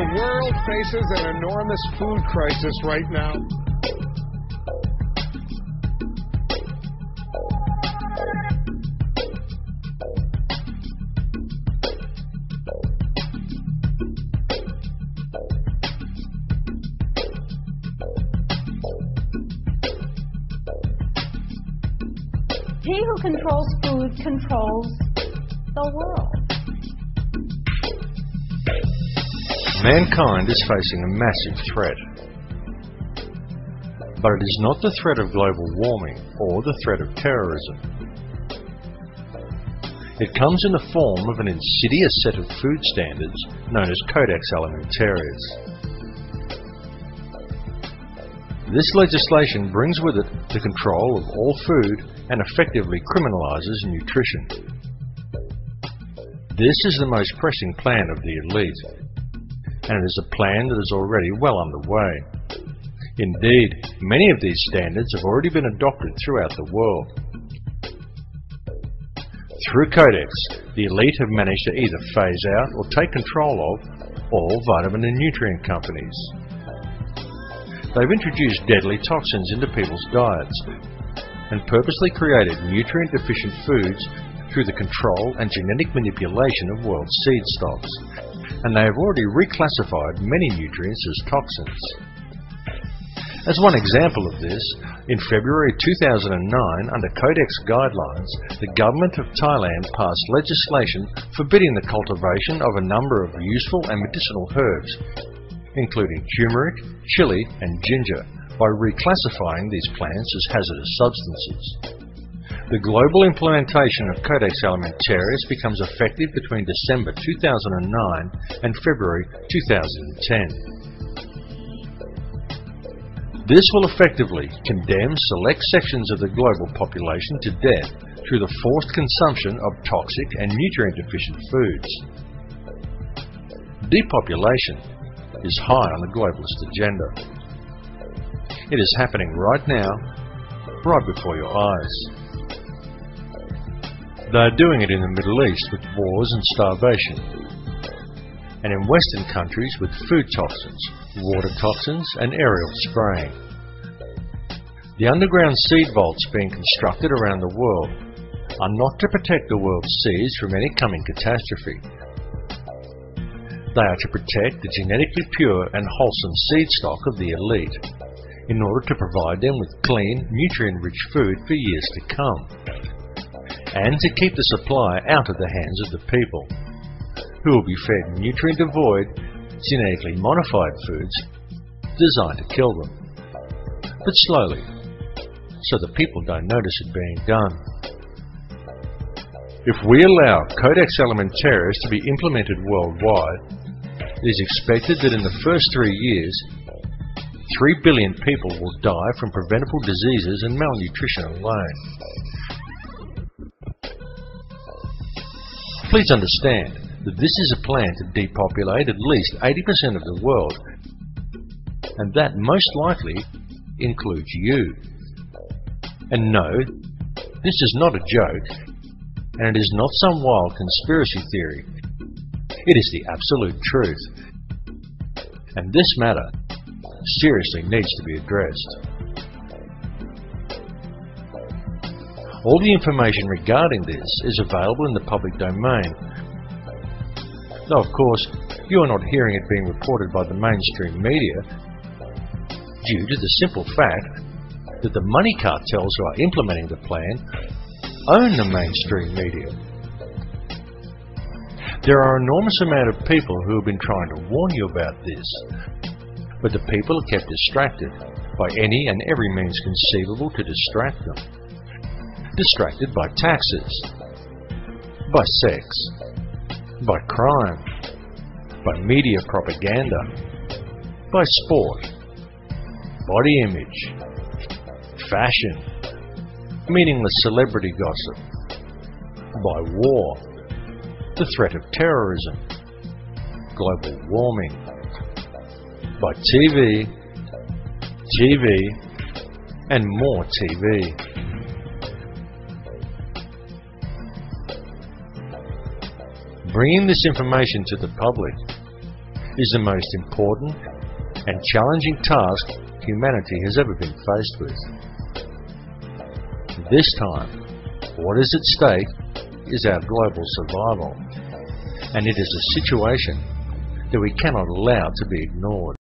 The world faces an enormous food crisis right now. He who controls food controls the world. Mankind is facing a massive threat. But it is not the threat of global warming or the threat of terrorism. It comes in the form of an insidious set of food standards known as Codex Alimentarius. This legislation brings with it the control of all food and effectively criminalizes nutrition. This is the most pressing plan of the elite, and it is a plan that is already well underway. Indeed, many of these standards have already been adopted throughout the world. Through Codex, the elite have managed to either phase out or take control of all vitamin and nutrient companies. They've introduced deadly toxins into people's diets and purposely created nutrient-deficient foods through the control and genetic manipulation of world seed stocks, and they have already reclassified many nutrients as toxins. As one example of this, in February 2009, under Codex guidelines, the government of Thailand passed legislation forbidding the cultivation of a number of useful and medicinal herbs, including turmeric, chili and ginger, by reclassifying these plants as hazardous substances. The global implementation of Codex Alimentarius becomes effective between December 2009 and February 2010. This will effectively condemn select sections of the global population to death through the forced consumption of toxic and nutrient-deficient foods. Depopulation is high on the globalist agenda. It is happening right now, right before your eyes. They are doing it in the Middle East with wars and starvation, and in Western countries with food toxins, water toxins and aerial spraying. The underground seed vaults being constructed around the world are not to protect the world's seeds from any coming catastrophe. They are to protect the genetically pure and wholesome seed stock of the elite, in order to provide them with clean, nutrient-rich food for years to come, and to keep the supply out of the hands of the people, who will be fed nutrient-devoid, genetically modified foods designed to kill them, but slowly, so the people don't notice it being done. If we allow Codex Alimentarius to be implemented worldwide, it is expected that in the first 3 years, 3 billion people will die from preventable diseases and malnutrition alone. Please understand that this is a plan to depopulate at least 80% of the world, and that most likely includes you. And no, this is not a joke, and it is not some wild conspiracy theory. It is the absolute truth. And this matter seriously needs to be addressed. All the information regarding this is available in the public domain, though of course you are not hearing it being reported by the mainstream media due to the simple fact that the money cartels who are implementing the plan own the mainstream media. There are an enormous amount of people who have been trying to warn you about this, but the people are kept distracted by any and every means conceivable to distract them. Distracted by taxes, by sex, by crime, by media propaganda, by sport, body image, fashion, meaningless celebrity gossip, by war, the threat of terrorism, global warming, by TV, and more TV. Bringing this information to the public is the most important and challenging task humanity has ever been faced with. This time, what is at stake is our global survival, and it is a situation that we cannot allow to be ignored.